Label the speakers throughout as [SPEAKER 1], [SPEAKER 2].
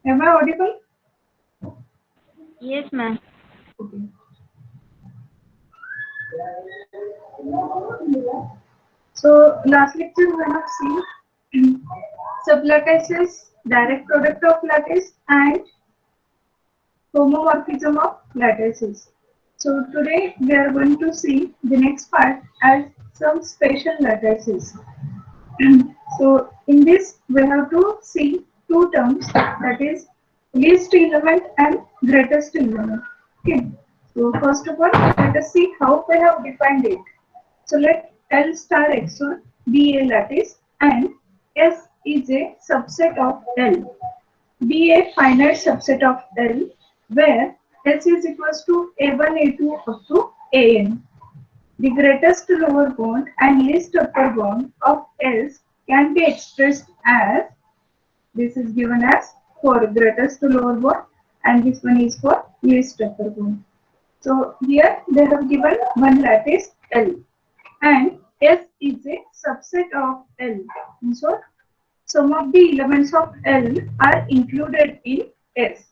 [SPEAKER 1] Am I audible?
[SPEAKER 2] Yes, ma'am.
[SPEAKER 1] Okay. So last lecture we have seen sublattices, direct product of lattice and homomorphism of lattices. So today we are going to see the next part as some special lattices. So in this we have to see two terms, that is least element and greatest element. Okay. So first of all, let us see how we have defined it. So let L star XOR be a lattice and S is a subset of L. Be a finite subset of L where S is equals to A1, A2 up to AN. The greatest lower bound and least upper bound of S can be expressed as, this is given as for greatest lower bound and this one is for least upper bound. So here they have given one lattice L and S is a subset of L. So some of the elements of L are included in S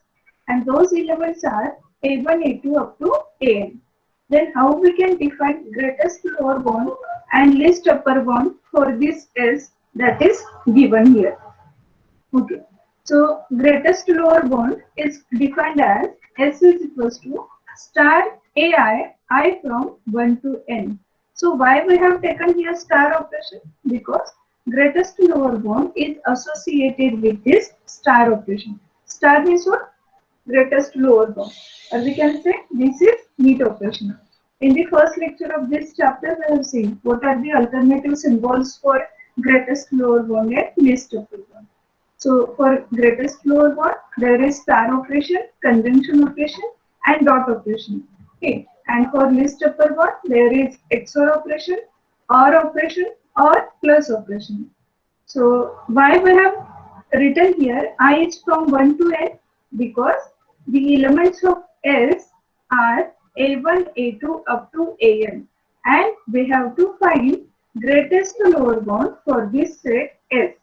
[SPEAKER 1] and those elements are A1, A2 up to AN. Then how we can define greatest lower bound and least upper bound for this S, that is given here. Okay. So greatest lower bound is defined as S is equals to star I from 1 to N. So why we have taken here star operation? Because greatest lower bound is associated with this star operation. Star means what? Greatest lower bound. Or we can say this is neat operation. In the first lecture of this chapter, we have seen what are the alternative symbols for greatest lower bound and least upper bound. So for greatest lower bound, there is star operation, conjunction operation, and dot operation. Okay. And for least upper bound, there is XOR operation, OR operation, or plus operation. So why we have written here I is from 1 to n? Because the elements of S are A1, A2 up to AN, and we have to find greatest lower bound for this set S.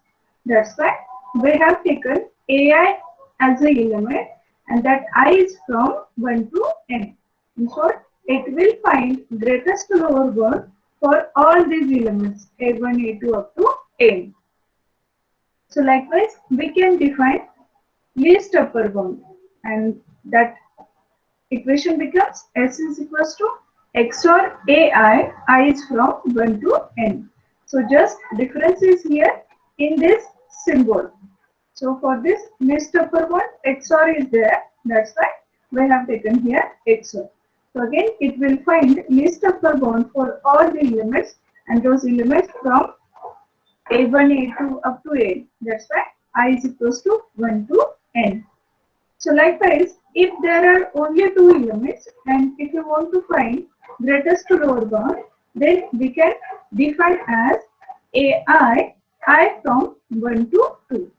[SPEAKER 1] That's why we have taken AI as a element and that I is from 1 to n. In short, it will find greatest lower bound for all these elements A1, A2 up to n. So likewise, we can define least upper bound and that equation becomes S is equals to XOR I is from 1 to n. So just difference is here in this symbol. So for this least upper bound, XOR is there. That's why we have taken here XOR. So again, it will find least upper bound for all the elements and those elements from A1, A2 up to A. That's why I is equals to 1 to n. So likewise, if there are only two elements and if you want to find greatest to lower bound, then we can define as I from 1 to 2.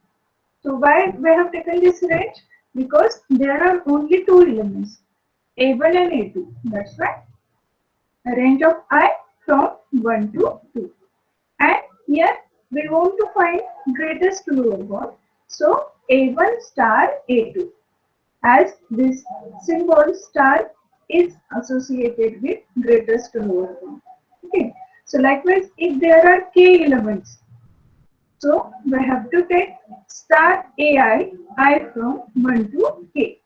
[SPEAKER 1] So why we have taken this range? Because there are only two elements, A1 and A2. That's why a range of I from 1 to 2. And here we want to find greatest lower bound. So A1 star A2, as this symbol star is associated with greatest lower bound. Okay. So likewise, if there are k elements, so we have to take star I from 1 to k.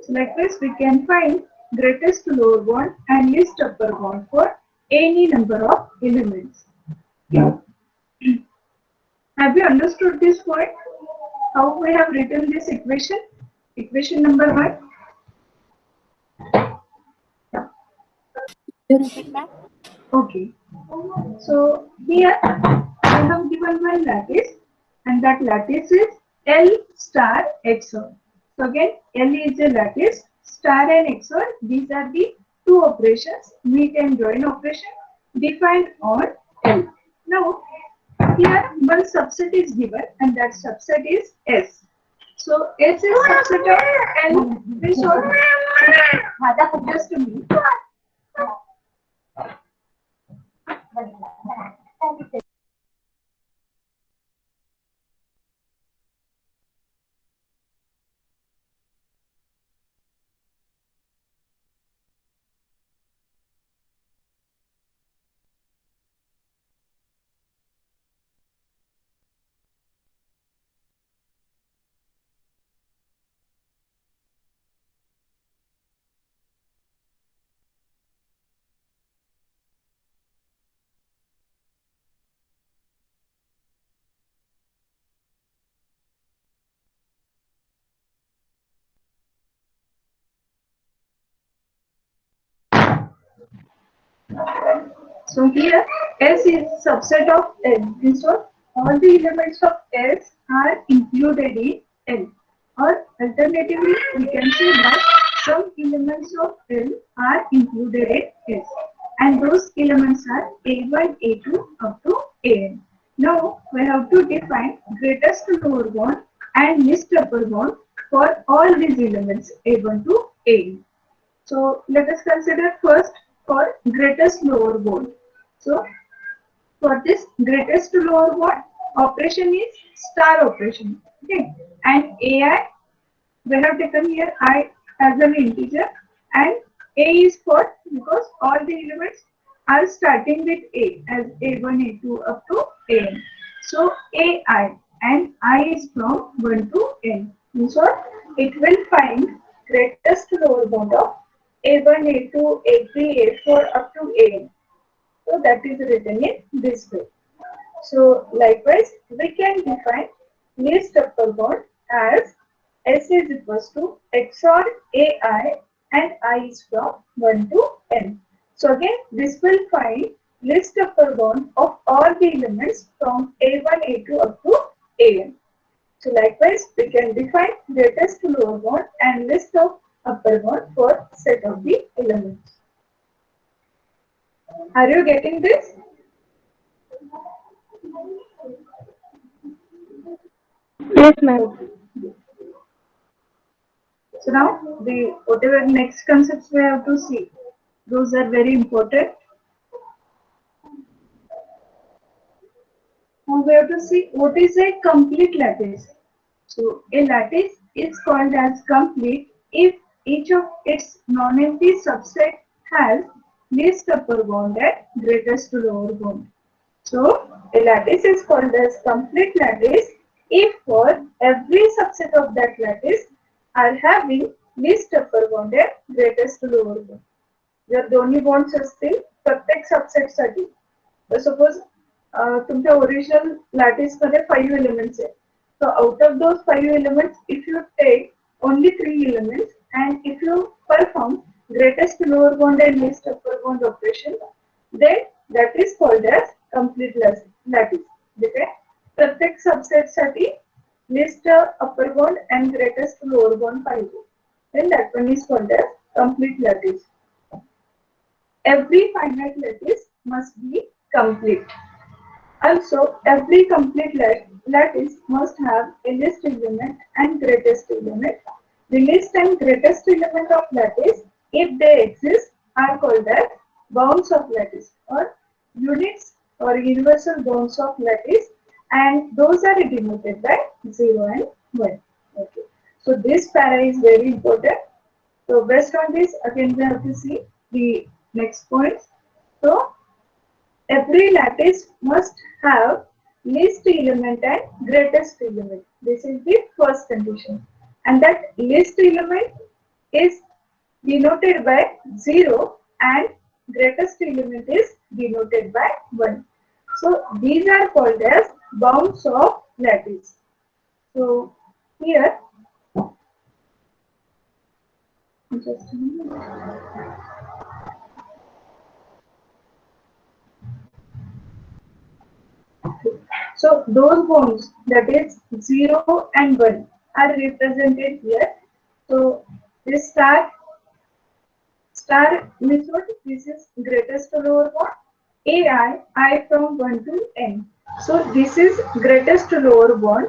[SPEAKER 1] So likewise, we can find greatest lower bound and least upper bound for any number of elements. Have you understood this point? How we have written this equation? Equation number 1.
[SPEAKER 2] You repeat, ma'am?
[SPEAKER 1] Okay. So here I have given one lattice and that lattice is L star XOR. So again L is a lattice, star and XOR, these are the two operations, meet and join operation defined on L. Now here one subset is given and that subset is S. So S is subset of L. Please hold. Just a minute. So here S is subset of L. Means what? All the elements of S are included in L. Or alternatively, we can say that some elements of L are included in S. And those elements are A1, A2 up to An. Now we have to define greatest lower bound and least upper bound for all these elements A1 to An. So let us consider first for greatest lower bound. So for this greatest lower bound, operation is star operation. Okay, and AI we have taken here I as an integer, and A is for because all the elements are starting with A as A1, A2 up to An. So AI and I is from 1 to N. So it will find greatest lower bound of A1, A2, A3, A4 up to An. So that is written in this way. So likewise, we can define least upper bound as S is equals to XOR AI and I is from 1 to N. So again, this will find least upper bound of all the elements from A1, A2 up to An. So likewise, we can define greatest lower bound and list of upper bound for set of the elements. Are you getting this?
[SPEAKER 2] Yes, ma'am.
[SPEAKER 1] Okay. So now the whatever next concepts we have to see, those are very important. Now we have to see what is a complete lattice. So a lattice is called as complete if each of its non-empty subset has least upper bound and greatest lower bound. So a lattice is called as complete lattice if for every subset of that lattice are having least upper bound and greatest lower bound. जर दोन्ही bonds असतील प्रत्येक सबसेटसाठी तर suppose तुमच्या original lattice मध्ये 5 elements आहेत. So out of those 5 elements, if you take only 3 elements and if you perform greatest lower bound and least upper bound operation, then that is called as complete lattice. Okay? प्रत्येक subset साठी least upper bound and greatest lower bound पाहिजे. Then that one is called as complete lattice. Every finite lattice must be complete. Also, every complete lattice must have a least element and greatest element. The least and greatest element of lattice, if they exist, are called as bounds of lattice or units or universal bounds of lattice, and those are denoted by 0 and 1. Okay. So this para is very important. So based on this, again we have to see the next points. So every lattice must have least element and greatest element. This is the first condition. And that least element is denoted by 0 and greatest element is denoted by 1. So these are called as bounds of lattice. So here, just a minute. So those bounds, that is 0 and 1, are represented here. So this star means what? This is greatest lower bound. I from 1 to N. So this is greatest lower bound.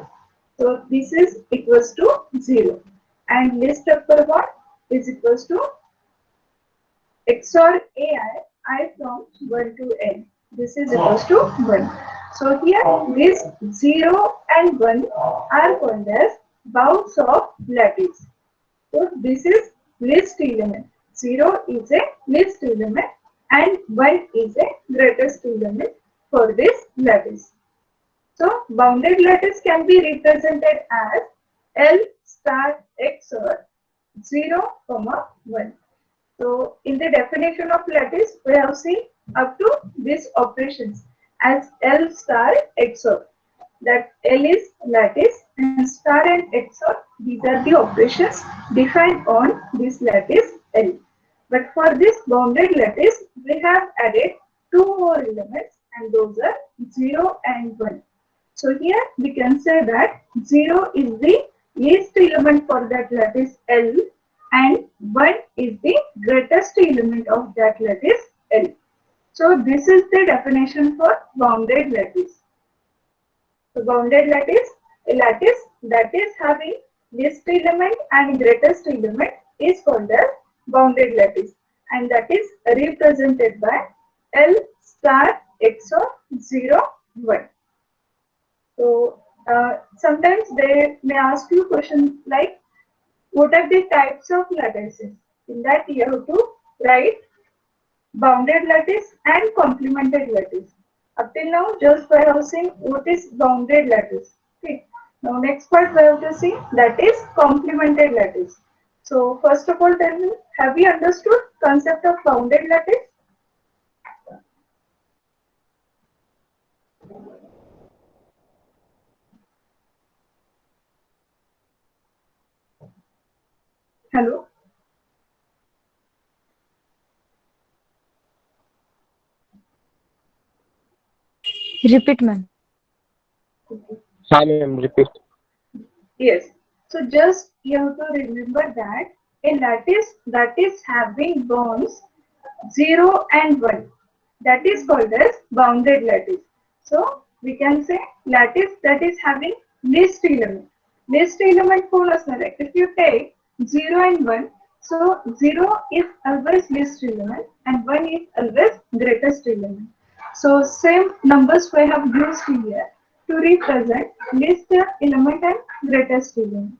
[SPEAKER 1] So this is equals to 0. And least upper bound is equals to XOR I from 1 to N. This is equals to 1. So here this 0 and 1 are called as bounds of lattice. So this is least element. 0 is a least element and 1 is a greatest element for this lattice. So bounded lattice can be represented as L star XOR 0, 1. So in the definition of lattice, we have seen up to these operations as L star XOR. That L is lattice and star and XOR, these are the operations defined on this lattice L. But for this bounded lattice, we have added two more elements, and those are 0 and 1. So here we can say that 0 is the least element for that lattice L, and 1 is the greatest element of that lattice L. So this is the definition for bounded lattice. So bounded lattice, a lattice that is having least element and greatest element is called as bounded lattice, and that is represented by L star XOR 0, 1. So sometimes they may ask you questions like, what are the types of lattices? In that you have to write bounded lattice and complemented lattice. Up till now, just by have seen what is bounded lattice. Okay. Now next part we have to see that is complemented lattice. So first of all, tell me, have you understood concept of bounded lattice? Hello.
[SPEAKER 2] Repeat, ma'am.
[SPEAKER 3] हाँ ma'am repeat.
[SPEAKER 1] Yes. So just you have to remember that a lattice that is having bonds 0 and 1, that is called as bounded lattice. So we can say lattice that is having least element. Least element कौन असणार आहे? If you take 0 and 1, so 0 is always least element and 1 is always greatest element. So same numbers we have used here to represent least element and greatest element.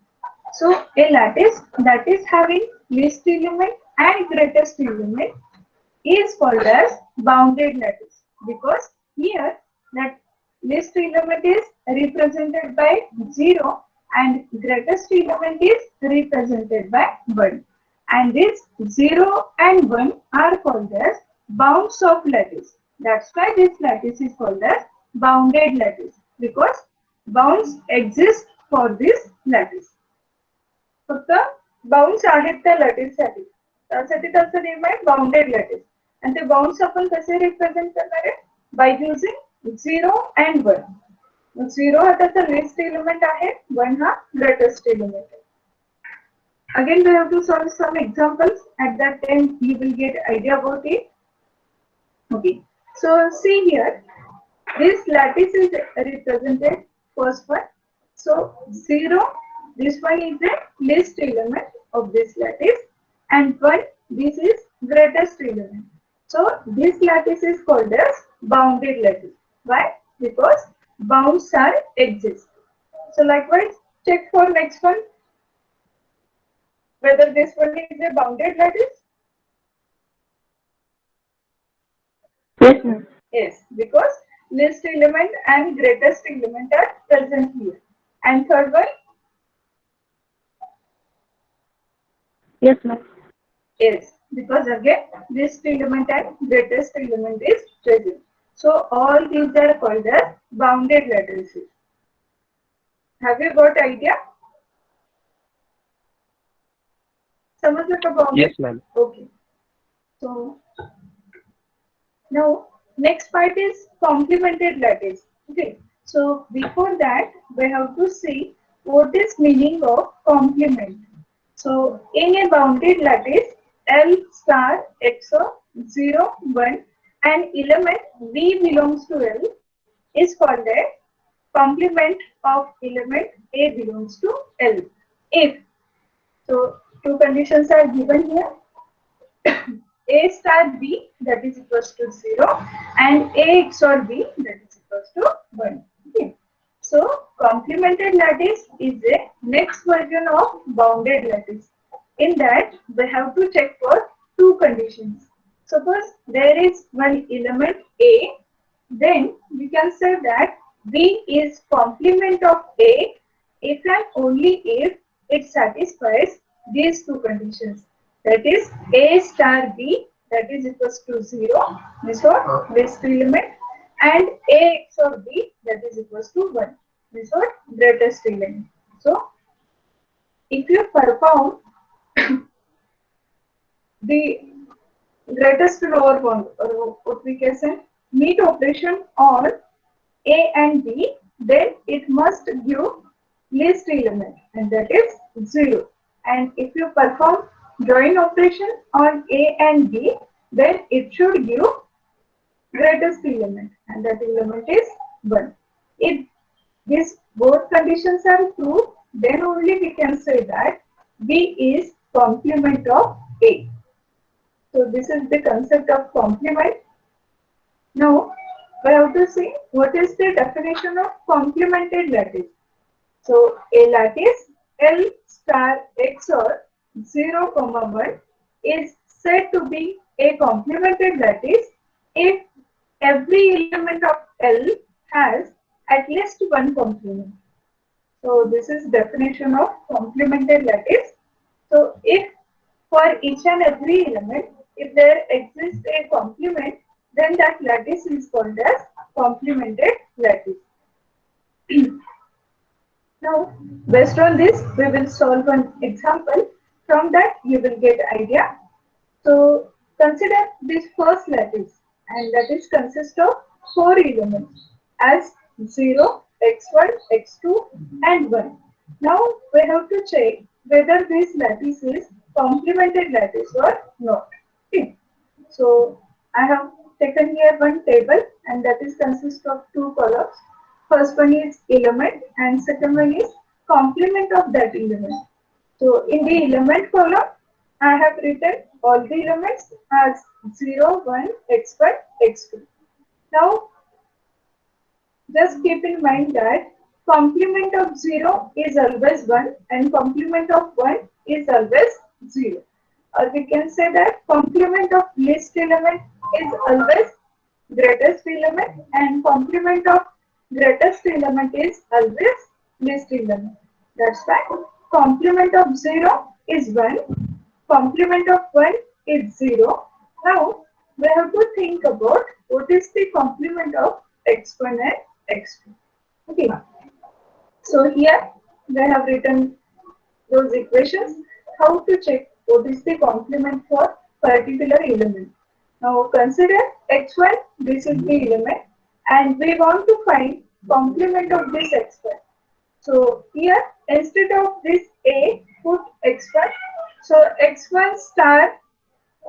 [SPEAKER 1] So a lattice that is having least element and greatest element is called as bounded lattice, because here that least element is represented by 0 and greatest element is represented by 1, and this 0 and 1 are called as bounds of lattice. That's why this lattice is called as bounded lattice, because bounds exist for this lattice. फक्त bounds आहेत त्या lattice साठी, त्यासाठी त्याचं name आहे bounded lattice. आणि ते bounds आपण कसे रिप्रेझेंट करणार आहे? By using 0 and 1. 0 हा त्याचा लिस्ट एलिमेंट आहे, 1 हा ग्रेटेस्ट एलिमेंट आहे. Again, we have to solve some examples. At that time, you will get idea about it. Okay. So see here, this lattice is represented first one. So 0, this one is the least element of this lattice, and 1, this is greatest element. So this lattice is called as bounded lattice. Why? Because bounds are exist. So likewise, check for next one whether this one is a bounded lattice.
[SPEAKER 2] Yes, ma'am.
[SPEAKER 1] Yes, because least element and greatest element are present here. And third one,
[SPEAKER 2] Yes, ma'am.
[SPEAKER 1] yes, because again this element and greatest element is present. So all these are called as bounded lattices. Have you got idea? समझ का bounded?
[SPEAKER 3] Yes ma'am.
[SPEAKER 1] Okay. So now next part is complemented lattice. Okay. So before that we have to see what is meaning of complement. So in a bounded lattice, L star XOR 0, 1 and element V belongs to L is called a complement of element A belongs to L. If so, two conditions are given here. A star B that is equals to 0 and A XOR B that is equals to 1. Okay. So complemented lattice is a next version of bounded lattice. In that we have to check for two conditions. Suppose there is one element A, then we can say that B is complement of A if and only if it satisfies these two conditions. That is A star B that is equals to 0, this one least element, and A XOR B that is equals to 1, this one greatest element. So if you perform the greatest lower bound, or what we can say, meet operation on A and B, then it must give least element, and that is 0. And if you perform join operation on A and B, then it should give greatest element, and that element is 1. If these both conditions are true, then only we can say that B is complement of A. So this is the concept of complement. Now we have to see what is the definition of complemented lattice. So a lattice L star XOR 0, 1 is said to be a complemented lattice if every element of L has at least one complement. So this is definition of complemented lattice. So if for each and every element, if there exists a complement, then that lattice is called as complemented lattice. Now, based on this, we will solve an example. From that, you will get idea. So, consider this first lattice, and that is consist of 4 elements as 0, x1, x2, and 1. Now, we have to check whether this lattice is complemented lattice or not. Okay. So, I have taken here one table, and that is consist of 2 columns. First one is element, and second one is complement of that element. So, in the element column, I have written all the elements as 0, 1, x1, x2. Now, just keep in mind that complement of 0 is always 1 and complement of 1 is always 0. Or we can say that complement of least element is always greatest element and complement of greatest element is always least element. That's why complement of 0 is 1, complement of 1 is 0. Now we have to think about what is the complement of x1 and x2. Okay. So here we have written those equations. How to check what is the complement for particular element. Now consider x1, this is the element, and we want to find complement of this x1. So here instead of this A, put x1. So x1 star,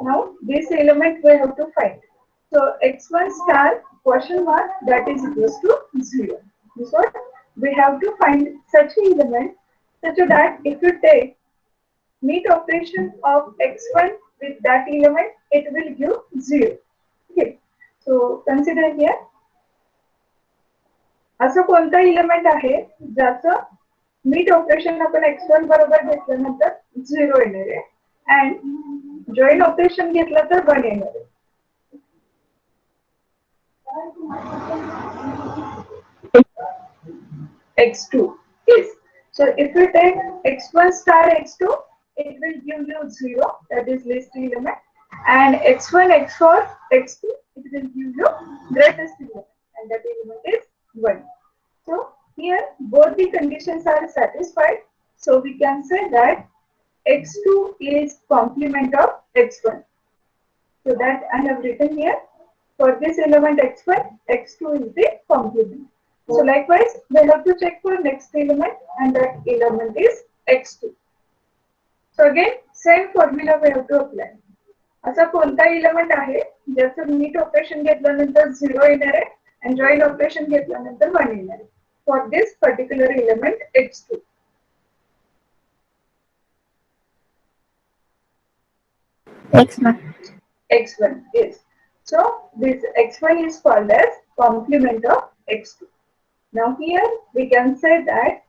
[SPEAKER 1] now this element we have to find. So x1 star question mark, that is equals to 0. This is what we have to find such an element such that if you take meet operation of x1 with that element, it will give 0. Okay. So consider here, असं कोणता element आहे ज्याचं meet operation आपण x1 बरोबर घेतल्यानंतर 0 येणार आहे and join operation घेतलं तर 1 येणार आहे. x2 is. So if you take x1 star x2, it will give you 0, that is least element, and x1 x4 x2, it will give you greatest element, and that element is 1. So here both the conditions are satisfied, so we can say that x2 is complement of x1. So that I have written here, for this element x1, x2 is the complement. So likewise, we have to check for next element, and that element is x2. So again, same formula we have to apply. असा कोणता element आहे ज्याचं meet operation घेतल्यानंतर 0 येणार आहे and join operation घेतल्यानंतर 1 येणार आहे for this particular element x2.
[SPEAKER 2] X1.
[SPEAKER 1] X1 is. So this x1 is called as complement of x2. Now here we can say that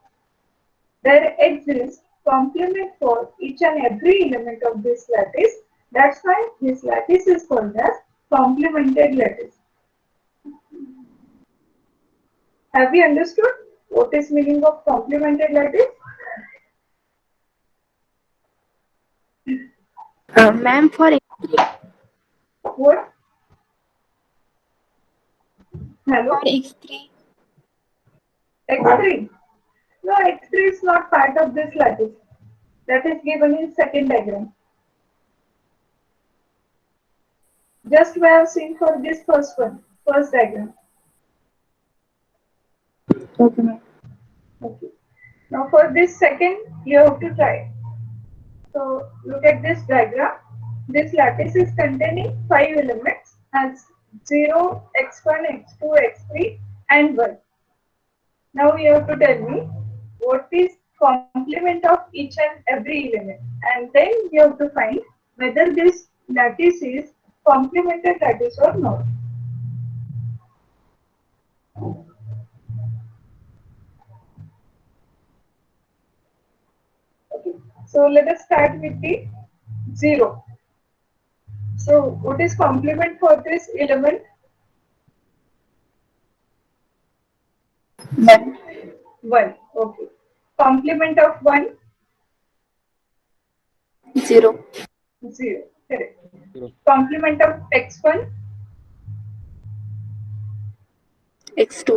[SPEAKER 1] there exists complement for each and every element of this lattice. That's why this lattice is called as complemented lattice. Have you understood what is meaning of complemented lattice?
[SPEAKER 2] Ma'am, for X3.
[SPEAKER 1] What? Hello?
[SPEAKER 2] For X3.
[SPEAKER 1] X3? No, X3 is not part of this lattice. That is given in second diagram. Just we have seen for this first diagram.
[SPEAKER 2] Okay, ma'am.
[SPEAKER 1] Okay. Now for this second, you have to try. So look at this diagram. This lattice is containing 5 elements as 0, x1, x2, x3 and 1. Now you have to tell me what is complement of each and every element, and then you have to find whether this lattice is complemented lattice or not. Okay. So let us start with the 0. So what is complement for this element?
[SPEAKER 2] 1.
[SPEAKER 1] 1. Okay. Complement of 1?
[SPEAKER 2] 0.
[SPEAKER 1] 0. Correct.
[SPEAKER 3] Zero.
[SPEAKER 1] Complement of x1?
[SPEAKER 2] x2.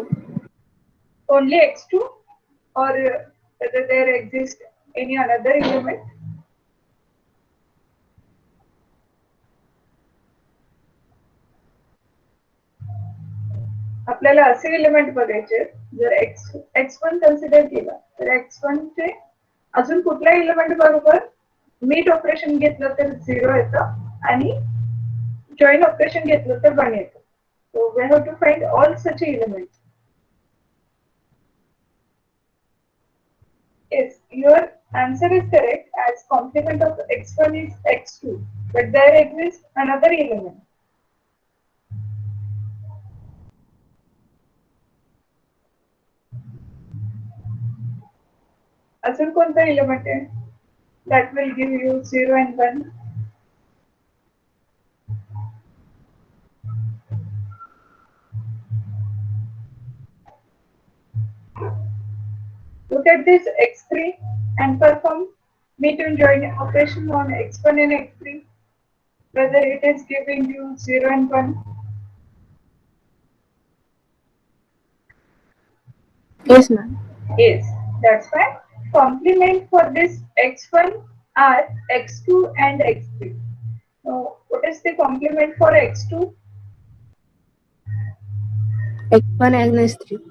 [SPEAKER 1] Only x2, or whether there exists any another element? आपल्याला असे element बघायचे जर x1 consider केला तर x1 चे अजून कुठल्या element बरोबर मीट ऑपरेशन घेतलं तर 0 येतं आणि जॉइन ऑपरेशन घेतलं तर 1 येतं. So we have to find all such elements. Yes, your answer is correct as complement of x1 is x2, but there exists another element. अजून कोणता एलिमेंट आहे that will give you 0 and 1? Look at this x3 and perform meet and join operation on x1 and x3, whether it is giving you 0 and 1.
[SPEAKER 2] Yes, ma'am.
[SPEAKER 1] Yes, that's why complement for this x1 are x2 and x3. So what is the complement for x2?
[SPEAKER 2] x1 and x3.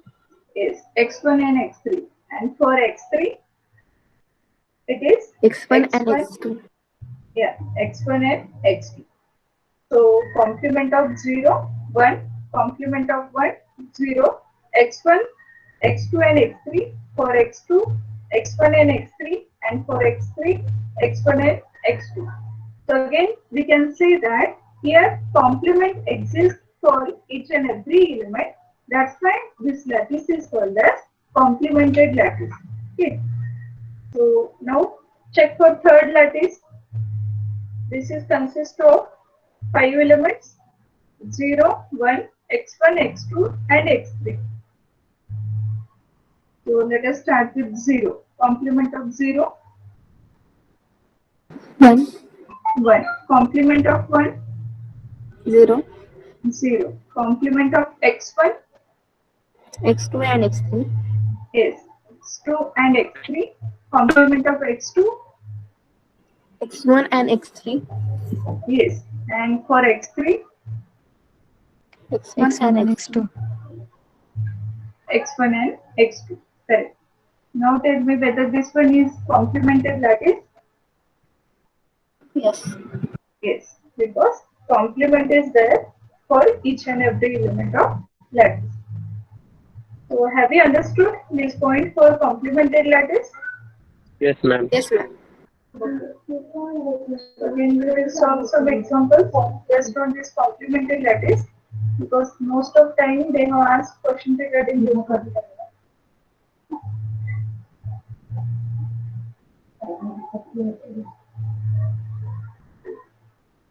[SPEAKER 1] Is x1 and x3, and for x3 it is
[SPEAKER 2] x1 and x2.
[SPEAKER 1] Yeah, x1 and x2. So complement of 0, 1, complement of 1, 0, x1, x2 and x3, for x2, x1 and x3, and for x3, x1 and x2. So again, we can say that here complement exists for each and every element. That's why this lattice is called as complemented lattice. Okay. So now check for third lattice. This is consist of 5 elements 0, 1, x1, x2 and x3. So let us start with 0. Complement of 0?
[SPEAKER 2] 1.
[SPEAKER 1] 1. Complement of 1?
[SPEAKER 2] 0.
[SPEAKER 1] 0. Complement of x1?
[SPEAKER 2] x2 and x3.
[SPEAKER 1] Yes. x2 and x3. Complement of x2?
[SPEAKER 2] x1 and x3.
[SPEAKER 1] Yes. And for x3?
[SPEAKER 2] x1 and x2.
[SPEAKER 1] x1 and x2. Correct. Now tell me whether this one is complemented lattice?
[SPEAKER 2] Yes.
[SPEAKER 1] Yes, because complement is there for each and every element of lattice. So have you understood this point for complemented lattice?
[SPEAKER 3] Yes, ma'am.
[SPEAKER 2] Yes, ma'am.
[SPEAKER 1] Again, we will solve some examples based on this complemented lattice, because most of time they have asked questions regarding this.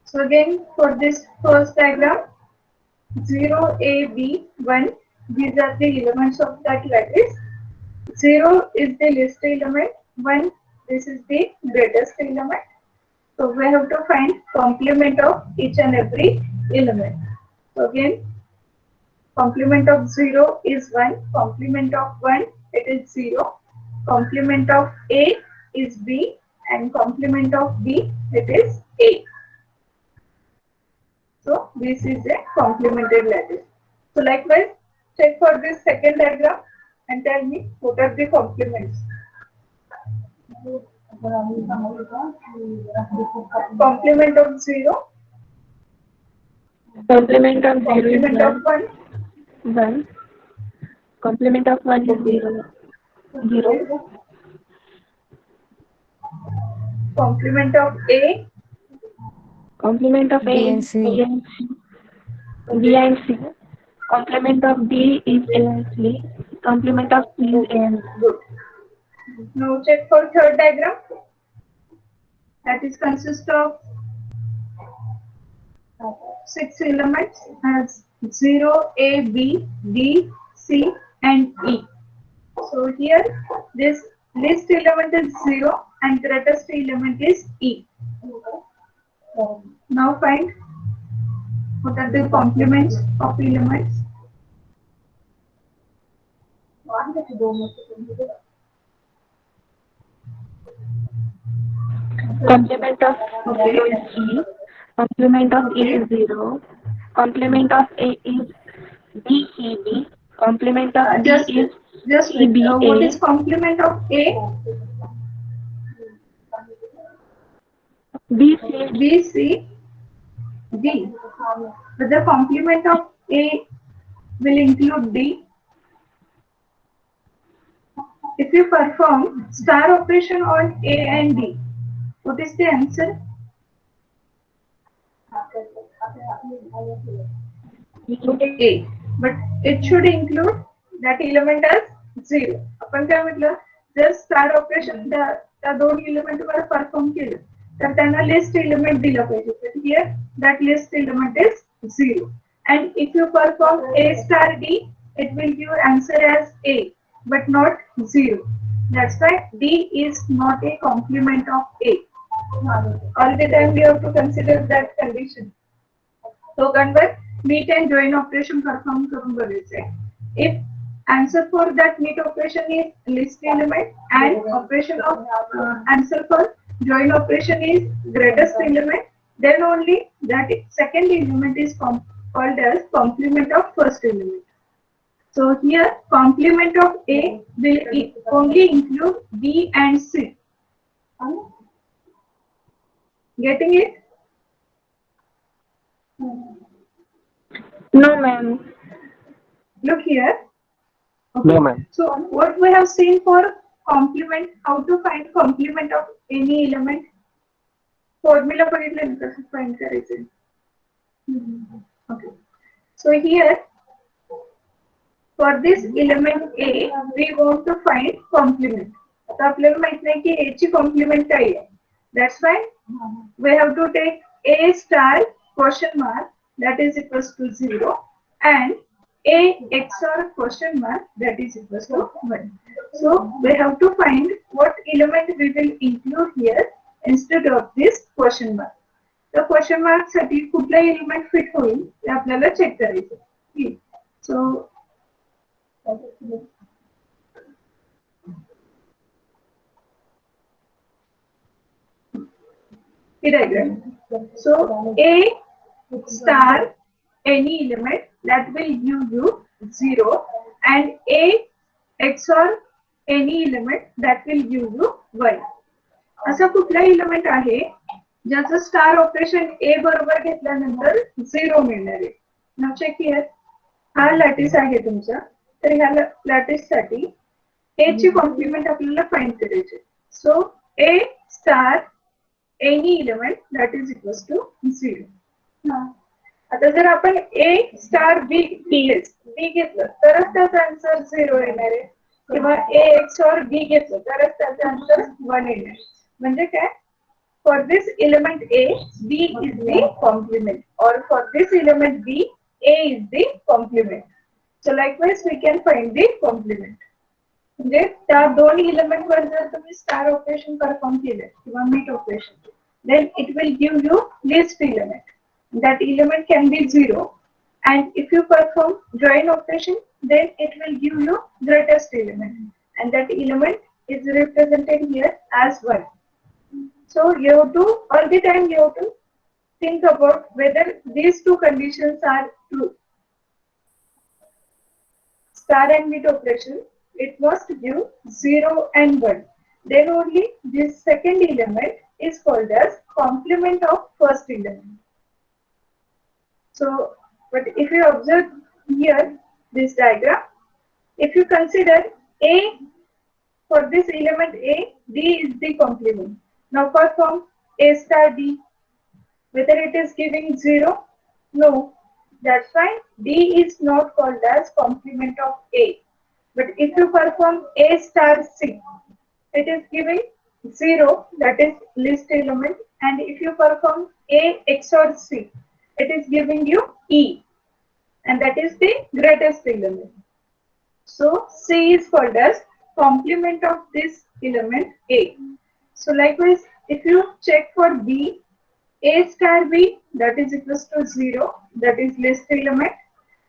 [SPEAKER 1] So again, for this first diagram, 0, A, B, 1, these are the elements of that lattice. 0 is the least element, 1, this is the greatest element. So we have to find complement of each and every element. So again, complement of 0 is 1, complement of 1 it is 0, complement of A is B, and complement of B it is A. So this is a complemented lattice. So likewise, check for this second diagram and tell me what are the complements. Complement of 0.
[SPEAKER 2] Complement of 0 is
[SPEAKER 1] Complement of 1.
[SPEAKER 2] 1. Complement of 1 is 0. 0.
[SPEAKER 1] Complement of A.
[SPEAKER 2] Complement of A
[SPEAKER 4] B and
[SPEAKER 2] is
[SPEAKER 4] C.
[SPEAKER 2] B and C. B and C. Complement of D is A and C. Complement of C is A and C.
[SPEAKER 1] Good. Now check for third diagram. That is consist of 6 elements as 0, A, B, D, C and E. So here this least element is 0 and greatest element is E. Now find what are the complements of elements.
[SPEAKER 2] Complement of 0 is E. Complement of E is 0. Complement of A is B, C, B. Complement of D
[SPEAKER 1] Just
[SPEAKER 2] is
[SPEAKER 1] what
[SPEAKER 2] CBA.
[SPEAKER 1] is complement of A?
[SPEAKER 2] B, C, D.
[SPEAKER 1] B, C, D. But the complement of A will include D. If you perform star operation on A and D, what is the answer? A. But it should include that element as 0. आपण काय म्हटलं जर star operation त्या दोन element वर perform केलं तर त्यांना list element दिलं पाहिजे तर here that list element is 0 and if you perform A star D it will give answer as A but not 0. That's why D is not a complement of A. All the time we have to consider that condition. So convert meet and join operation perform करून बघायचे. If answer for that meet operation is list element and operation of answer for join operation is greatest element, then only that second element is called as complement of first element. So here complement of A will only include B and C. Getting it?
[SPEAKER 2] No, ma'am.
[SPEAKER 1] Look here. Okay.
[SPEAKER 3] No, ma'am.
[SPEAKER 1] So what we have seen for complement, how to find complement of any element? Formula बघितलं ना कसं find करायचं. Okay. So here for this element A, we want to find complement. आता आपल्याला माहित नाही की A ची complement काय आहे. That's why we have to take A star question mark that is equals to 0 and A XOR question mark that is equals to 1. So we have to find what element we will include here instead of this question mark. The question mark साठी कुठला element fit होईल ते आपल्याला check करायचं. So diagram. So A star any element that will give you 0 and A XOR any element that will give you 1. असा कुठला element आहे ज्याचं स्टार ऑपरेशन A बरोबर घेतल्यानंतर 0 मिळणार आहे. नाव चेक हियर. हा लॅटिस आहे तुमचा तर ह्या लॅटिस साठी A ची कॉम्प्लिमेंट आपल्याला फाइंड करायची. सो A star any element that is equals to 0. आता जर आपण A स्टार B घेतलं तरच त्याचा आन्सर 0 येणार आहे किंवा A XOR B घेतलं तरच त्याचा आन्सर 1 येणार आहे. म्हणजे काय for this element A B is the complement or for this element B A is the complement. So likewise we can find the complement. म्हणजे त्या दोन एलिमेंट वर जर तुम्ही स्टार ऑपरेशन परफॉर्म केलं किंवा meet operation then it will give you least element. That element can be 0 and if you perform join operation then it will give you greatest element and that element is represented here as 1. So you have to all the time you have to think about whether these two conditions are true. Star and bit operation, it must give 0 and 1. Then only this second element is called as complement of first element. So, but if you observe here this diagram, if you consider A, for this element A, D is the complement. Now perform A star D. Whether it is giving 0? No. That's why D is not called as complement of A. But if you perform A star C, it is giving 0, that is least element. And if you perform A XOR C, it is giving you E, and that is the greatest element. So C is called as complement of this element A. So likewise, if you check for B, A star B, that is equals to 0, that is least element,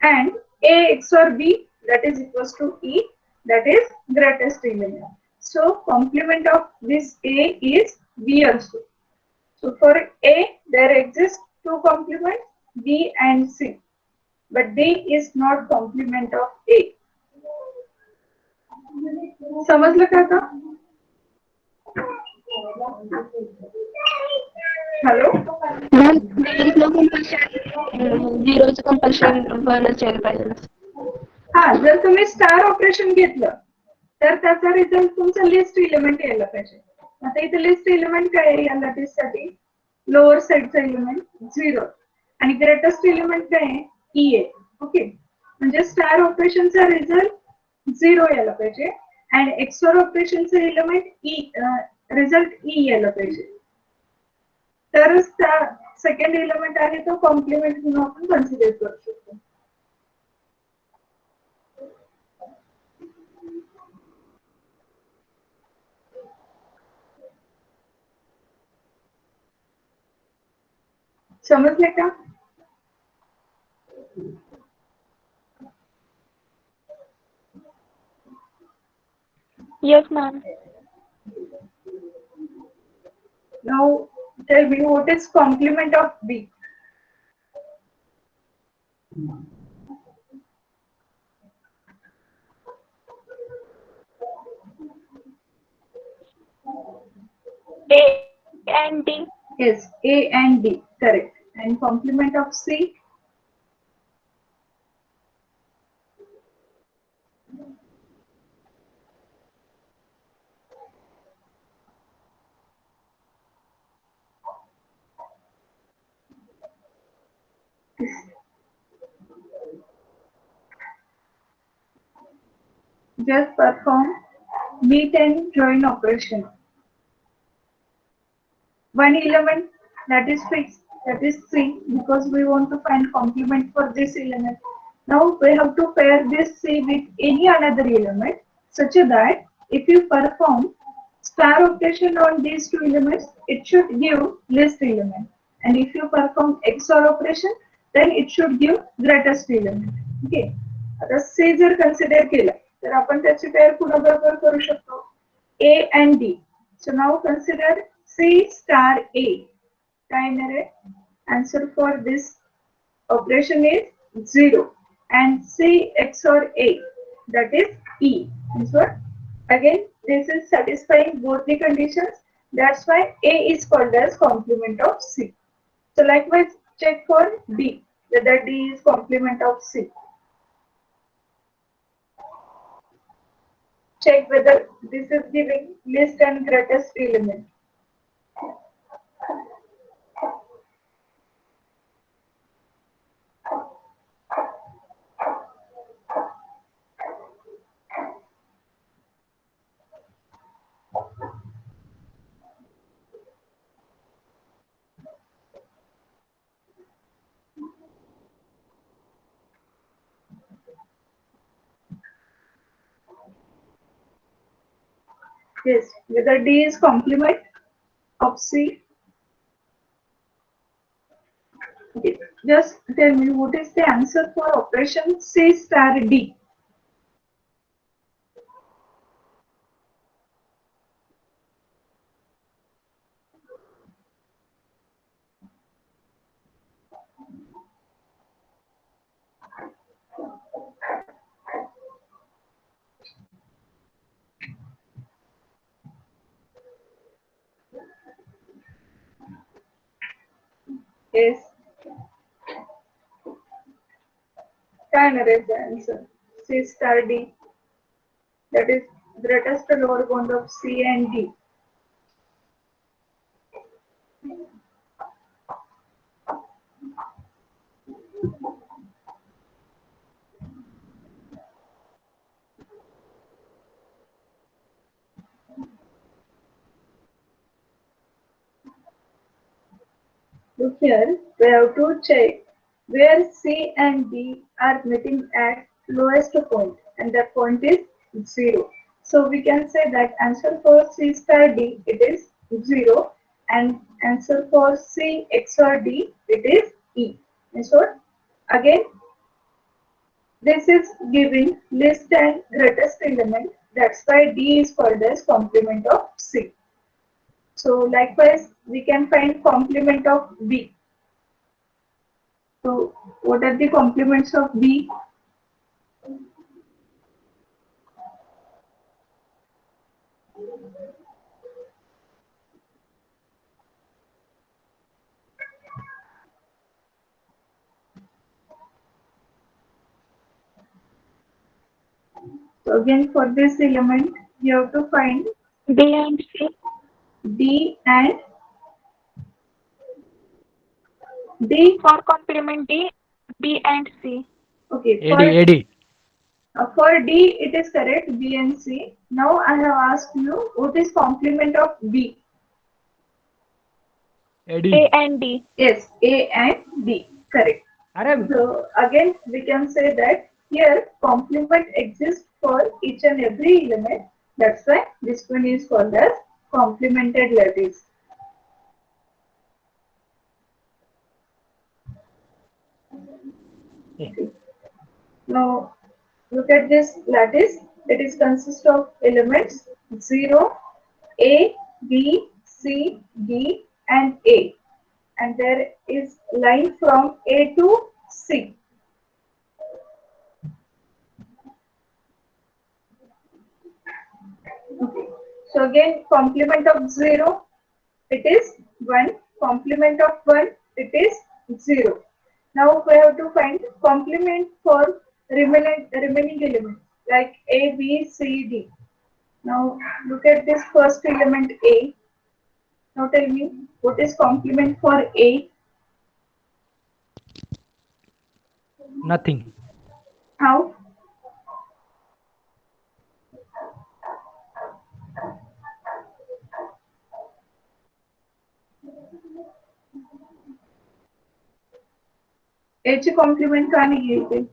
[SPEAKER 1] and A XOR B, that is equals to E, that is greatest element. So complement of this A is B also. So for A, there exist two complements, B and C, but D is not complement of A. समझलं का आता? Hello.
[SPEAKER 2] Ma'am, there is no compulsion. Zero's compulsion वरच यायला पाहिजे.
[SPEAKER 1] हा, जर तुम्ही star operation घेतलं तर त्याचा रिझल्ट तुमचा लिस्ट एलिमेंट यायला पाहिजे. आता इथे लिस्ट एलिमेंट काय आहे या लॅटिससाठी? लोअर साईडचा एलिमेंट 0 आणि ग्रेटेस्ट एलिमेंट काय आहे? ई आहे. ओके, म्हणजे स्टार ऑपरेशनचा रिझल्ट 0 यायला पाहिजे आणि एक्सओर ऑपरेशनचा एलिमेंट ई, रिझल्ट ई यायला पाहिजे. तरच त्या सेकंड एलिमेंट आहे तो कॉम्प्लिमेंट म्हणून आपण कन्सिडर करू शकतो. समजले का?
[SPEAKER 2] Yes, ma'am.
[SPEAKER 1] Now tell me what is complement of B?
[SPEAKER 2] A and D.
[SPEAKER 1] Yes, A and D, correct. And complement of C? Just perform meet and join operation. One element that is fixed, that is C, because we want to find complement for this element. Now we have to pair this C with any another element such that if you perform star operation on these two elements, it should give least element. And if you perform XOR operation, then it should give greatest element. Okay. आता C जर consider केलं तर आपण त्याची pair कुणाबरोबर करू शकतो? A and D. So now consider C star A. काय येणार आहे? Answer for this operation is 0 and C XOR A, that is E. Is what? Again, this is satisfying both the conditions. That's why A is called as complement of C. So likewise, check for D, whether D is complement of C. Check whether this is giving least and greatest element. Yes, whether D is complement of C. Okay. Just tell me what is the answer for operation C star D? Yes. Can erase the answer. C star D. That is greatest lower bound of C and D. Look here, we have to check where C and D are meeting at lowest point, and that point is 0. So we can say that answer for C star D it is 0, and answer for C XOR D it is E. And so again this is giving least and greatest element, that's why D is called as complement of C. So likewise we can find complement of B. So what are the complements of B? So again for this element you have to find
[SPEAKER 2] B and C.
[SPEAKER 1] D and D.
[SPEAKER 2] For complement D, B and C.
[SPEAKER 1] Okay,
[SPEAKER 4] AD.
[SPEAKER 1] for D it is correct, B and C. Now I have asked you what is complement of B?
[SPEAKER 4] AD.
[SPEAKER 2] A and D.
[SPEAKER 1] Yes, A and D, correct.
[SPEAKER 4] Arab.
[SPEAKER 1] So again we can say that here complement exists for each and every element. That's why this one is called as complemented lattice. Okay. Now look at this lattice. It is consist of elements 0, A, B, C, D and A. And there is line from A to C. Okay. So again complement of 0 it is 1, complement of 1 it is 0. Now we have to find complement for remaining elements like A, B, C, D. Now look at this first element A. Now tell me what is complement for A?
[SPEAKER 4] Nothing.
[SPEAKER 1] How? A चे complement का नहीं है इथे?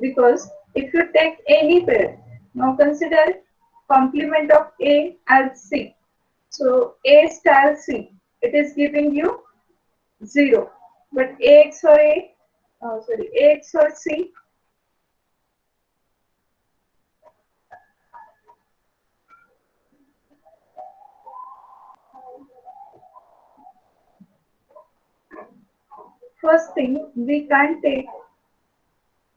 [SPEAKER 1] Because if you take any pair, now consider complement of A as C. So A star C, it is giving you 0. But A XOR A, A XOR C, first thing we can't take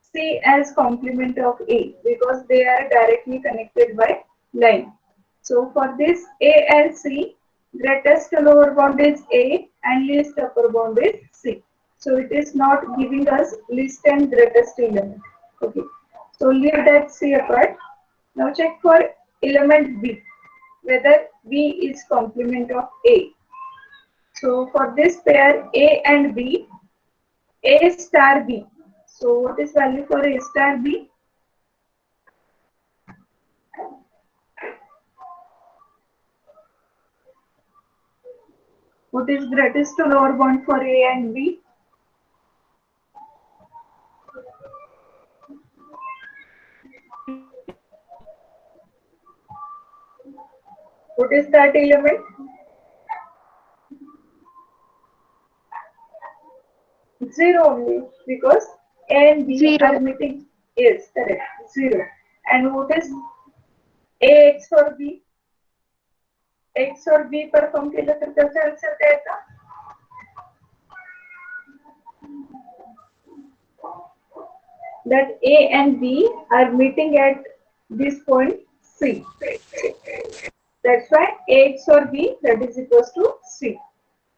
[SPEAKER 1] C as complement of A because they are directly connected by line. So for this A and C, greatest lower bound is A and least upper bound is C. So it is not giving us least and greatest element. Okay. So leave that C apart. Now check for element B, whether B is complement of A. So for this pair A and B, A star B. So what is value for A star B? What is greatest to lower bound for A and B? What is that element? 0 only because A and B
[SPEAKER 2] 0.
[SPEAKER 1] are meeting. Yes, correct. 0. And what is A XOR B? XOR B perform केलं तर त्याचा answer काय येतं? That A and B are meeting at this point C. That's why A XOR B, that is equals to C.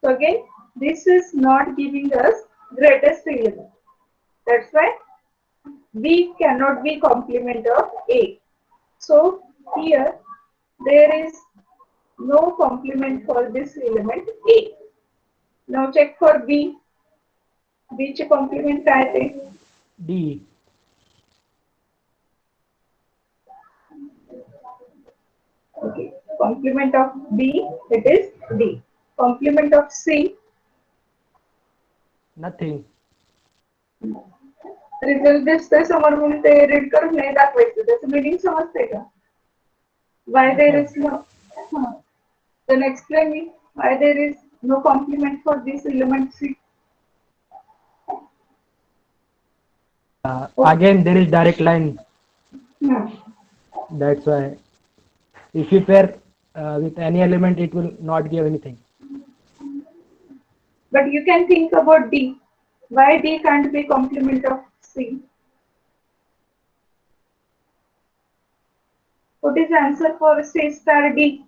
[SPEAKER 1] So again, this is not giving us greatest element. That's why B cannot be complement of A. So here there is no complement for this element A. Now check for B. B चे complement काय ते?
[SPEAKER 4] D.
[SPEAKER 1] Okay. Complement of B, it is D. Complement of C,
[SPEAKER 4] Nothing.
[SPEAKER 1] Result दिसतोय समोर म्हणून ते read करून नाही दाखवायचं. त्याचं मीनिंग समजते का? Why there is no? Then explain me why there is no complement for this element C.
[SPEAKER 4] Again, there is direct line. That's why. If you pair with any element, it will not give anything.
[SPEAKER 1] But you can think about D. Why D can't be complement of C? What is the answer for C star D?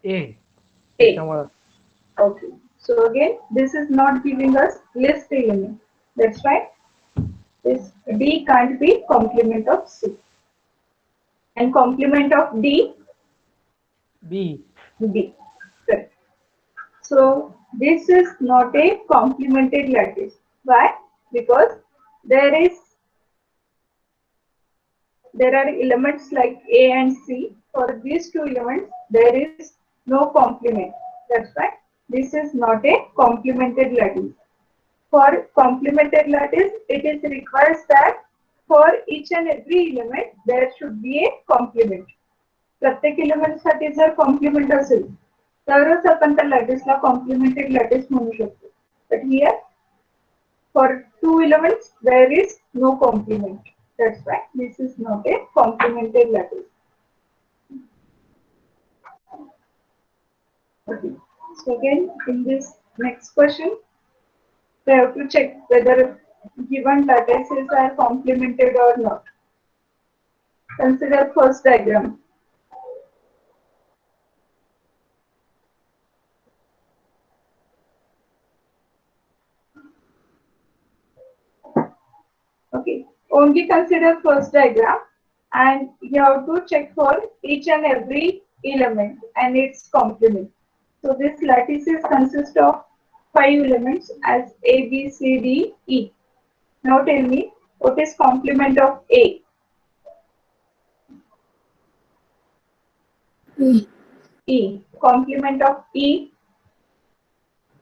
[SPEAKER 4] A.
[SPEAKER 1] A.
[SPEAKER 4] त्यामुळं
[SPEAKER 1] Okay. So again, this is not giving us list element. That's why this D can't be complement of C. And complement of D,
[SPEAKER 4] B.
[SPEAKER 1] D. Correct. So this is not a complemented lattice. Why? Because there are elements like A and C. For these two elements, there is no complement. That's why this is not a complemented lattice. For complemented lattice, it is requires that for each and every element there should be a complement. प्रत्येक element साठी जर compliment असेल तरच आपण त्या लॅटिसला complemented lattice म्हणू शकतो. But here for two elements there is no complement. That's why this is not a complemented lattice. Okay. So again, in this next question, we have to check whether given lattices are complemented or not. Consider first diagram. Okay, only consider first diagram and you have to check for each and every element and its complement. So this lattices consist of 5 elements as A, B, C, D, E. Now tell me what is complement of A?
[SPEAKER 5] E.
[SPEAKER 1] E. Complement of E?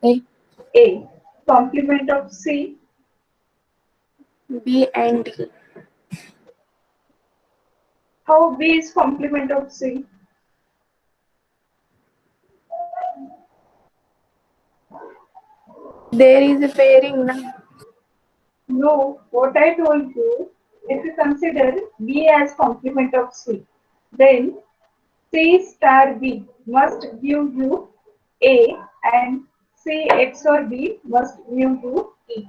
[SPEAKER 5] A.
[SPEAKER 1] A. Complement of C?
[SPEAKER 5] B and D.
[SPEAKER 1] How B is complement of C?
[SPEAKER 5] There is a pairing now.
[SPEAKER 1] No, what I told you, if you consider B as complement of C, then C star B must give you A and C XOR B must give you E.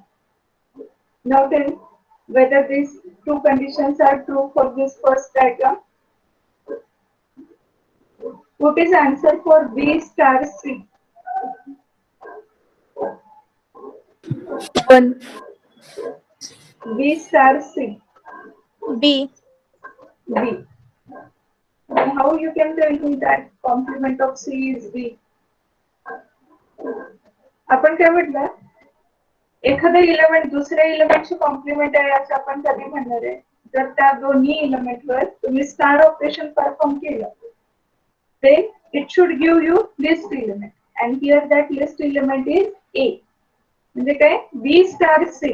[SPEAKER 1] Now tell whether these two conditions are true for this first diagram. What is the answer for B star C?
[SPEAKER 5] 1.
[SPEAKER 1] B star C.
[SPEAKER 5] B.
[SPEAKER 1] B. And how you can tell me that complement of C is B? आपण काय म्हटलं एखादं element दुसऱ्या इलेमेंटची compliment आहे असं आपण कधी म्हणणार आहे जर त्या दोन्ही इलेमेंटवर तुम्ही स्टार ऑपरेशन परफॉर्म केलं then it should give you list element and here that list element is A. म्हणजे काय B star C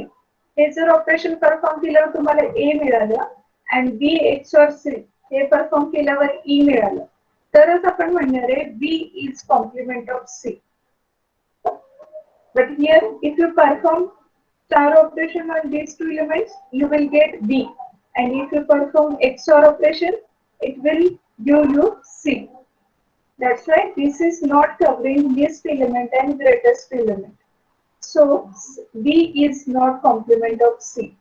[SPEAKER 1] हे जर ऑपरेशन परफॉर्म केल्यावर तुम्हाला A मिळालं and B XOR C हे परफॉर्म केल्यावर E मिळालं तरच आपण म्हणणार आहे B is complement of C. But here, if you perform star operation on these two elements, you will get B. And if you perform XOR operation, it will give you C. That's why this is not covering least element and greatest element. So B is not complement of C.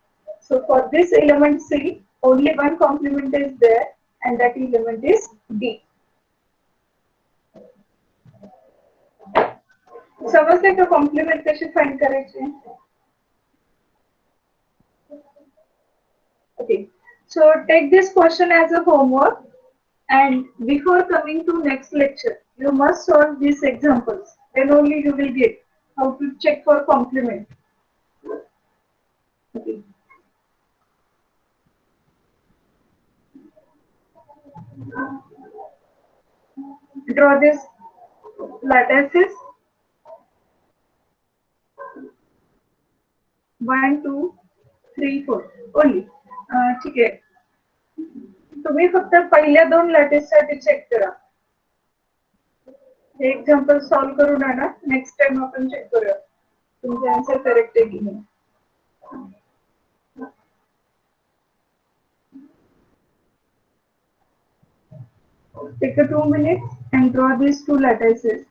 [SPEAKER 1] So for this element C, only one complement is there, and that element is D. समजले का compliment कशी find करायची? Okay, so take this question as a homework, and before coming to next lecture, you must solve these examples. Then only you will get how to check for complement. Okay. Draw this lattices. 1, 2, 3, 4 only. ठीक आहे. तुम्ही फक्त पहिल्या दोन lattice साठी check करा. हे example solve करून आणा. नेक्स्ट टाइम आपण चेक करूया तुमचे आन्सर करेक्ट आहे की नाही. Take a 2 minutes and draw these two lattices.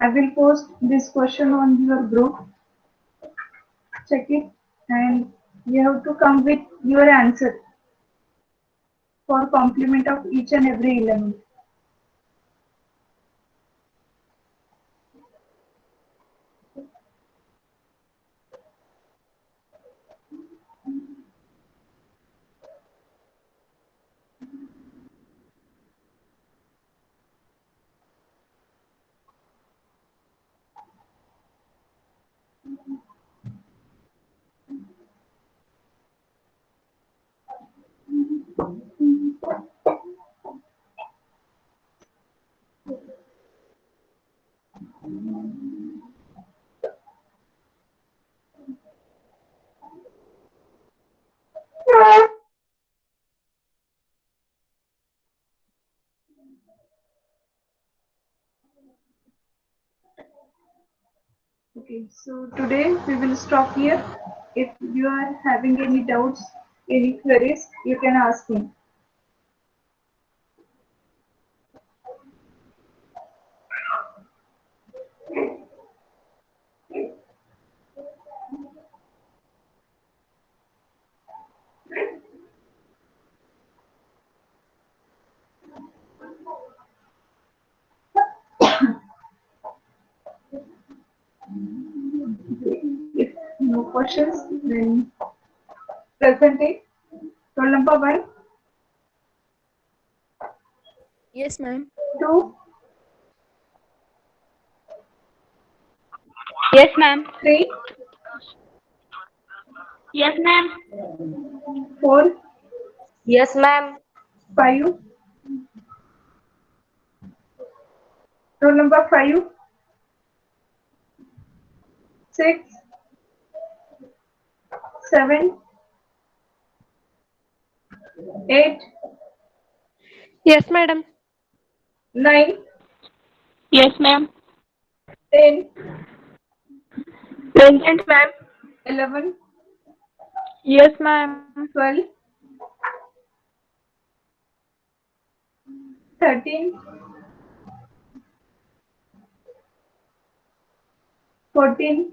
[SPEAKER 1] I will post this question on your group. Check it, and you have to come with your answer for complement of each and every element. Okay, so today we will stop here. If you are having any doubts, any queries, you can ask me. If no questions, then present it. Roll number 1,
[SPEAKER 5] Yes, ma'am.
[SPEAKER 1] 2,
[SPEAKER 2] Yes, ma'am.
[SPEAKER 1] 3,
[SPEAKER 2] Yes, ma'am.
[SPEAKER 1] 4,
[SPEAKER 2] Yes, ma'am.
[SPEAKER 1] 5. Roll number 5, 6, 7, 8,
[SPEAKER 5] Yes, madam.
[SPEAKER 1] 9,
[SPEAKER 2] Yes, ma'am.
[SPEAKER 1] 10,
[SPEAKER 2] Present, ma'am.
[SPEAKER 1] 11,
[SPEAKER 2] Yes, ma'am.
[SPEAKER 1] 12, 13, 14,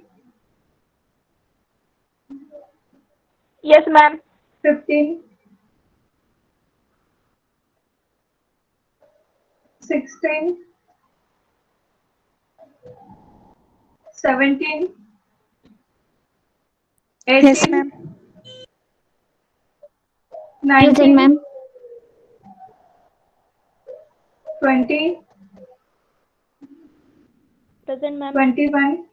[SPEAKER 2] Yes, ma'am.
[SPEAKER 1] 15, 16, 17, 18,
[SPEAKER 5] Yes, ma'am.
[SPEAKER 1] 19, 20,
[SPEAKER 5] Present, ma'am.
[SPEAKER 1] 21,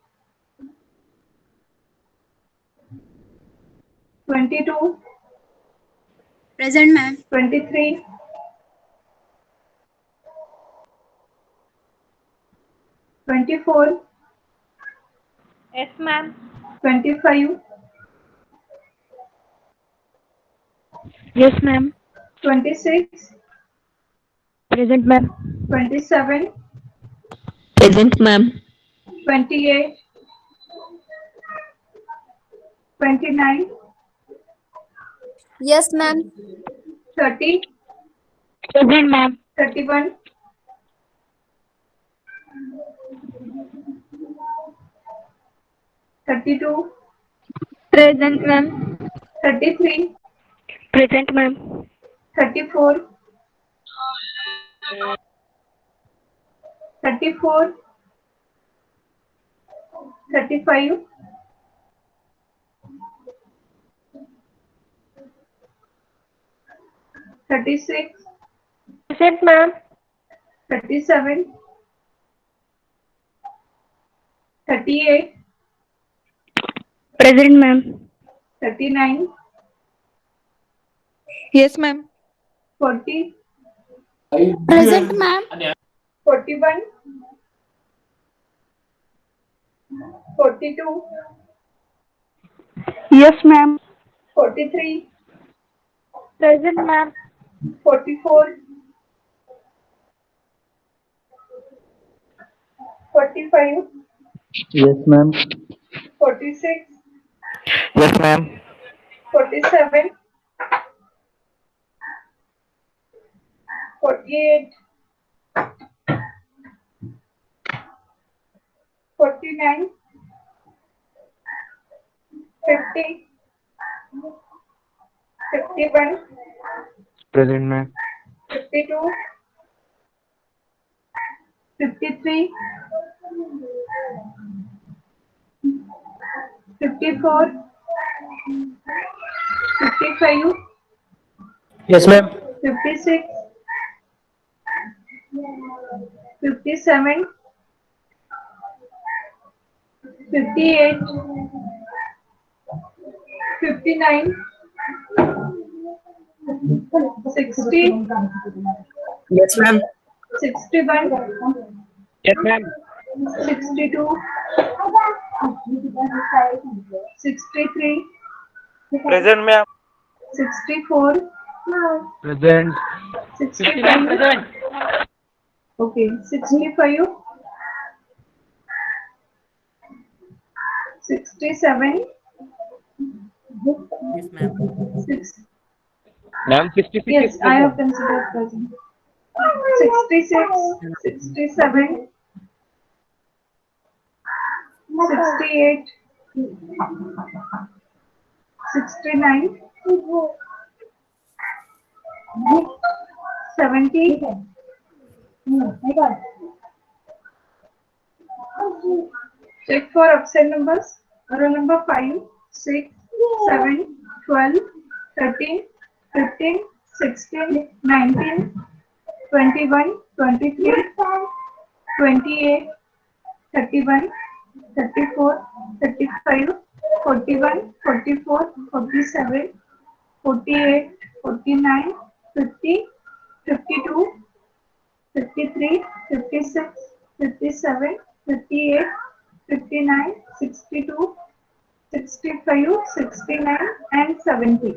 [SPEAKER 1] 22,
[SPEAKER 5] Present, ma'am.
[SPEAKER 1] 23, 24,
[SPEAKER 2] Yes, ma'am.
[SPEAKER 1] 25,
[SPEAKER 2] Yes, ma'am.
[SPEAKER 1] 26,
[SPEAKER 2] Present, ma'am.
[SPEAKER 1] 27,
[SPEAKER 2] Present, ma'am.
[SPEAKER 1] 28, 29,
[SPEAKER 5] Yes, ma'am.
[SPEAKER 1] 30,
[SPEAKER 2] Present, ma'am.
[SPEAKER 1] 31, 32,
[SPEAKER 2] Present, ma'am.
[SPEAKER 1] 33,
[SPEAKER 2] Present, ma'am.
[SPEAKER 1] 34, 34, 35, 36,
[SPEAKER 2] Present, ma'am.
[SPEAKER 1] 37, 38,
[SPEAKER 2] Present, ma'am.
[SPEAKER 1] 39,
[SPEAKER 5] Yes, ma'am.
[SPEAKER 1] 40,
[SPEAKER 5] Present, ma'am.
[SPEAKER 1] 41, 42,
[SPEAKER 2] Yes, ma'am.
[SPEAKER 1] 43,
[SPEAKER 2] Present, ma'am.
[SPEAKER 1] 44, 45,
[SPEAKER 3] Yes, ma'am.
[SPEAKER 1] 46,
[SPEAKER 3] Yes, ma'am.
[SPEAKER 1] 47, 48, 49, 50, 51,
[SPEAKER 3] Present, ma'am.
[SPEAKER 1] 52, 53, 54, 55,
[SPEAKER 4] Yes, ma'am.
[SPEAKER 1] 56, 57, 58, 59, 60,
[SPEAKER 4] Yes, ma'am.
[SPEAKER 1] 61,
[SPEAKER 3] Yes, ma'am.
[SPEAKER 1] 62, 63,
[SPEAKER 3] Present, ma'am.
[SPEAKER 1] 64,
[SPEAKER 4] Present.
[SPEAKER 1] 65, okay, 65, 67,
[SPEAKER 6] Yes, ma'am.
[SPEAKER 1] 6,
[SPEAKER 3] Ma'am, 66
[SPEAKER 1] yes,
[SPEAKER 3] is
[SPEAKER 1] I have
[SPEAKER 3] present.
[SPEAKER 1] considered present. 66, 67, 68, 69, 70, check for absent numbers. Roll number 5, 6, 7, 12, 13, 15, 16, 19, 21, 23, 28, 31, 34, 35, 41, 44, 47, 48, 49, 50, 52, 53, 56, 57, 58, 59, 62, 65, 69, and 70.